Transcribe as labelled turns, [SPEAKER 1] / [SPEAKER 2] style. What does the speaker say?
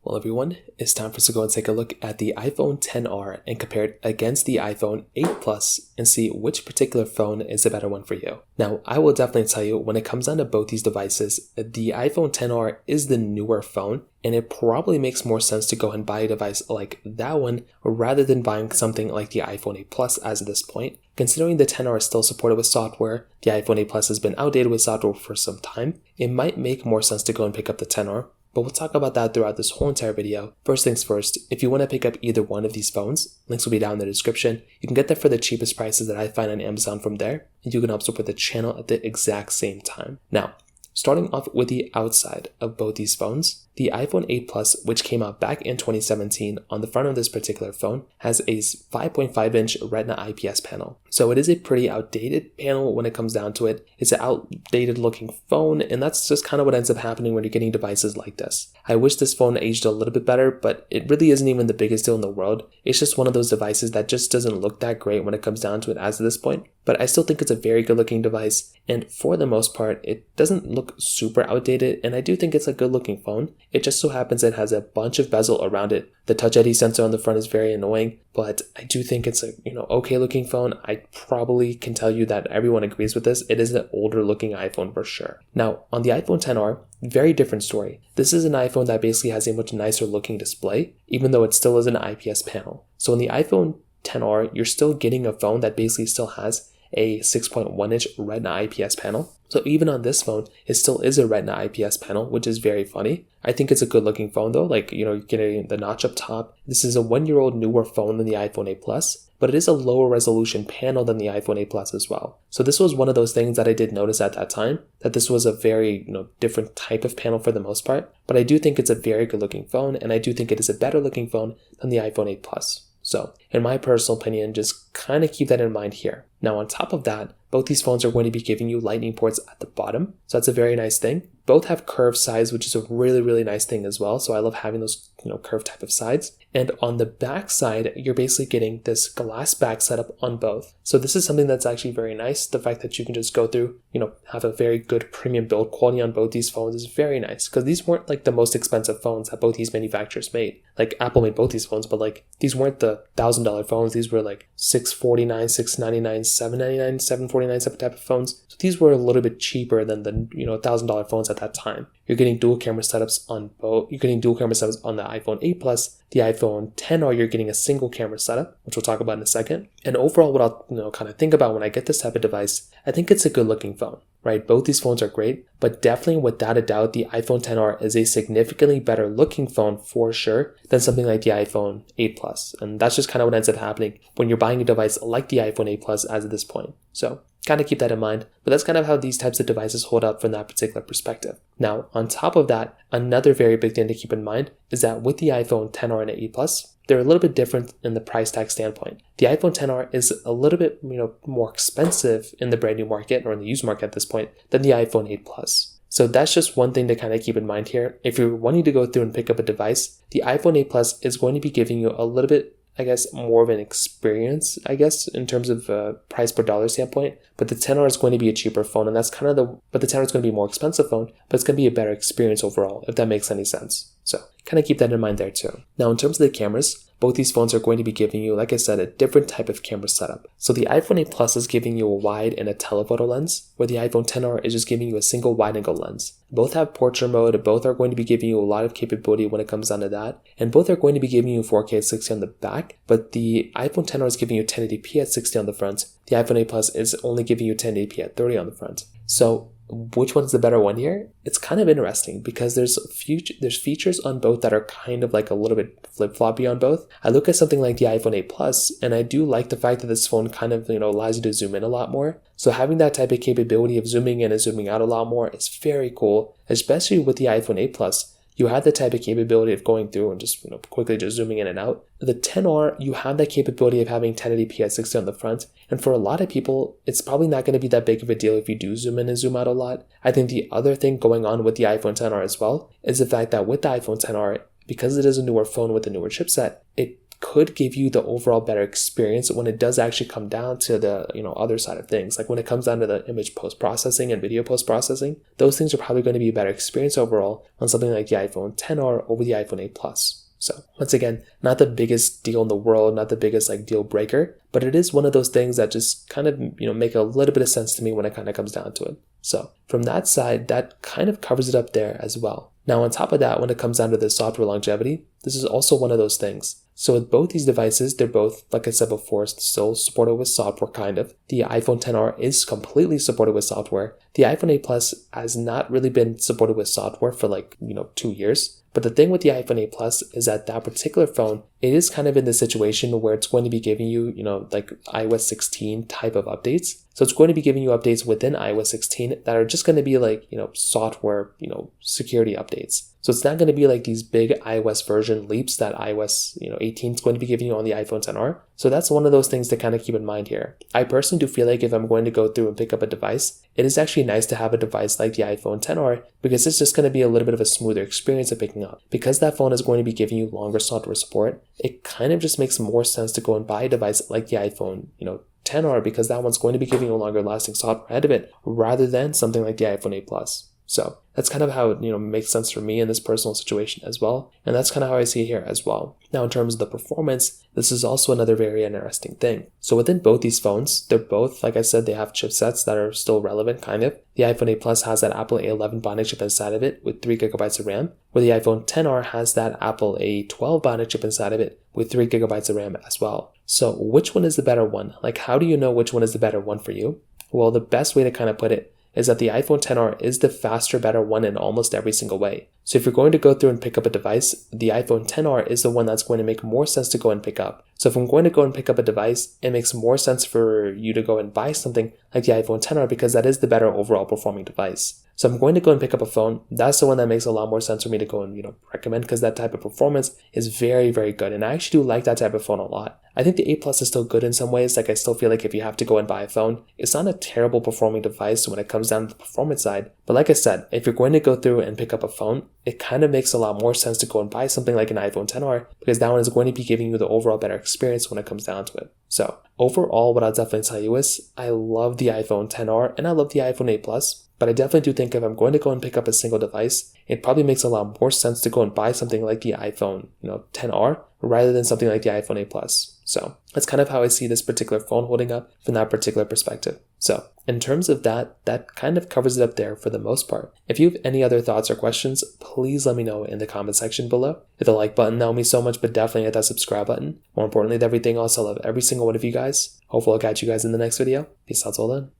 [SPEAKER 1] Well, everyone, it's time for us to go and take a look at the iPhone XR and compare it against the iPhone 8 Plus and see which particular phone is the better one for you. Now, I will definitely tell you, when it comes down to both these devices, the iPhone XR is the newer phone, and it probably makes more sense to go ahead and buy a device like that one rather than buying something like the iPhone 8 Plus as of this point. Considering the XR is still supported with software, the iPhone 8 Plus has been outdated with software for some time, it might make more sense to go and pick up the XR. But we'll talk about that throughout this whole entire video. First things first, if you want to pick up either one of these phones, links will be down in the description. You can get them for the cheapest prices that I find on Amazon from there, and you can help support the channel at the exact same time. Now, starting off with the outside of both these phones, the iPhone 8 Plus, which came out back in 2017 on the front of this particular phone, has a 5.5-inch Retina IPS panel. So it is a pretty outdated panel when it comes down to it. It's an outdated looking phone, and that's just kind of what ends up happening when you're getting devices like this. I wish this phone aged a little bit better, but it really isn't even the biggest deal in the world. It's just one of those devices that just doesn't look that great when it comes down to it as of this point. But I still think it's a very good looking device, and for the most part, it doesn't look super outdated, and I do think it's a good looking phone. It just so happens it has a bunch of bezel around it. The Touch ID sensor on the front is very annoying, but I do think it's a okay looking phone. I probably can tell you that everyone agrees with this. It is an older looking iPhone for sure. Now, on the iPhone XR, very different story. This is an iPhone that basically has a much nicer looking display, even though it still is an IPS panel. So in the iPhone XR, you're still getting a phone that basically still has a 6.1-inch Retina IPS panel. So even on this phone, it still is a Retina IPS panel, which is very funny. I think it's a good looking phone though, you're getting the notch up top. This is a 1-year-old newer phone than the iPhone 8 Plus, but it is a lower resolution panel than the iPhone 8 Plus as well. So this was one of those things that I did notice at that time, that this was a very different type of panel for the most part, but I do think it's a very good looking phone, and I do think it is a better looking phone than the iPhone 8 Plus. So, in my personal opinion, just kind of keep that in mind here. Now, on top of that, both these phones are going to be giving you lightning ports at the bottom. So that's a very nice thing. Both have curved sides, which is a really, really nice thing as well. So I love having those, curved type of sides. And on the back side, you're basically getting this glass back setup on both. So this is something that's actually very nice. The fact that you can just go through, have a very good premium build quality on both these phones is very nice, because these weren't like the most expensive phones that both these manufacturers made. Like Apple made both these phones, but these weren't the $1,000 phones. These were like $649, $699, $799, $749 type of phones. So these were a little bit cheaper than the $1,000 phones at that time. You're getting dual camera setups on both. You're getting dual camera setups on the iPhone 8 Plus, the iPhone XR. You're getting a single camera setup, which we'll talk about in a second. And overall, what I'll kind of think about when I get this type of device, I think it's a good looking phone, right? Both these phones are great, but definitely without a doubt, the iPhone XR is a significantly better looking phone for sure than something like the iPhone 8 Plus. And that's just kind of what ends up happening when you're buying a device like the iPhone 8 Plus as of this point. So kind of keep that in mind, but that's kind of how these types of devices hold up from that particular perspective. Now, on top of that, another very big thing to keep in mind is that with the iPhone XR and 8 Plus, they're a little bit different in the price tag standpoint. The iPhone XR is a little bit, more expensive in the brand new market or in the used market at this point than the iPhone 8 Plus. So that's just one thing to kind of keep in mind here. If you're wanting to go through and pick up a device, the iPhone 8 Plus is going to be giving you a little bit, more of an experience, in terms of price per dollar standpoint. But the XR is going to be a cheaper phone, and that's kind of but the XR is going to be a more expensive phone, but it's going to be a better experience overall, if that makes any sense. So kind of keep that in mind there too. Now, in terms of the cameras, both these phones are going to be giving you, like I said, a different type of camera setup. So the iPhone 8 Plus is giving you a wide and a telephoto lens, where the iPhone XR is just giving you a single wide-angle lens. Both have portrait mode, both are going to be giving you a lot of capability when it comes down to that, and both are going to be giving you 4K at 60 on the back, but the iPhone XR is giving you 1080p at 60 on the front. The iPhone 8 Plus is only giving you 1080p at 30 on the front. So which one's the better one here? It's kind of interesting because there's features on both that are kind of like a little bit flip-floppy on both. I look at something like the iPhone 8 Plus, and I do like the fact that this phone kind of allows you to zoom in a lot more. So having that type of capability of zooming in and zooming out a lot more is very cool, especially with the iPhone 8 Plus. You have the type of capability of going through and just quickly just zooming in and out. The XR, you have that capability of having 1080p at 60 on the front, and for a lot of people, it's probably not going to be that big of a deal if you do zoom in and zoom out a lot. I think the other thing going on with the iPhone XR as well is the fact that with the iPhone XR, because it is a newer phone with a newer chipset, it could give you the overall better experience when it does actually come down to the other side of things. Like when it comes down to the image post-processing and video post-processing, those things are probably going to be a better experience overall on something like the iPhone XR over the iPhone 8 Plus. So once again, not the biggest deal in the world, not the biggest deal breaker, but it is one of those things that just kind of make a little bit of sense to me when it kind of comes down to it. So from that side, that kind of covers it up there as well. Now on top of that, when it comes down to the software longevity, this is also one of those things. So with both these devices, they're both, like I said before, still supported with software kind of. The iPhone XR is completely supported with software. The iPhone 8 Plus has not really been supported with software for 2 years. But the thing with the iPhone 8 Plus is that particular phone, it is kind of in the situation where it's going to be giving you, iOS 16 type of updates. So it's going to be giving you updates within iOS 16 that are just going to be software, security updates. So it's not going to be like these big iOS version leaps that iOS 18 is going to be giving you on the iPhone XR. So that's one of those things to kind of keep in mind here. I personally do feel like if I'm going to go through and pick up a device, it is actually nice to have a device like the iPhone XR because it's just going to be a little bit of a smoother experience of picking up. Because that phone is going to be giving you longer software support, it kind of just makes more sense to go and buy a device like the iPhone, XR, because that one's going to be giving you a longer lasting software ahead of it rather than something like the iPhone 8 Plus. So that's kind of how it makes sense for me in this personal situation as well. And that's kind of how I see it here as well. Now in terms of the performance, this is also another very interesting thing. So within both these phones, they're both, like I said, they have chipsets that are still relevant kind of. The iPhone 8 Plus has that Apple A11 Bionic chip inside of it with 3GB of RAM, where the iPhone XR has that Apple A12 Bionic chip inside of it with 3GB of RAM as well. So which one is the better one? How do you know which one is the better one for you? Well, the best way to kind of put it is that the iPhone XR is the faster, better one in almost every single way. So if you're going to go through and pick up a device, the iPhone XR is the one that's going to make more sense to go and pick up. So if I'm going to go and pick up a device, it makes more sense for you to go and buy something like the iPhone XR because that is the better overall performing device. So I'm going to go and pick up a phone. That's the one that makes a lot more sense for me to go and recommend because that type of performance is very, very good. And I actually do like that type of phone a lot. I think the 8 Plus is still good in some ways. I still feel like if you have to go and buy a phone, it's not a terrible performing device when it comes down to the performance side. But like I said, if you're going to go through and pick up a phone, it kind of makes a lot more sense to go and buy something like an iPhone XR because that one is going to be giving you the overall better experience when it comes down to it. So overall, what I'll definitely tell you is I love the iPhone XR and I love the iPhone 8 Plus. But I definitely do think if I'm going to go and pick up a single device, it probably makes a lot more sense to go and buy something like the iPhone, XR rather than something like the iPhone 8 Plus. So that's kind of how I see this particular phone holding up from that particular perspective. So in terms of that kind of covers it up there for the most part. If you have any other thoughts or questions, please let me know in the comment section below. Hit the like button, that would mean so much, but definitely hit that subscribe button. More importantly than everything else, I love every single one of you guys. Hopefully I'll catch you guys in the next video. Peace out till then.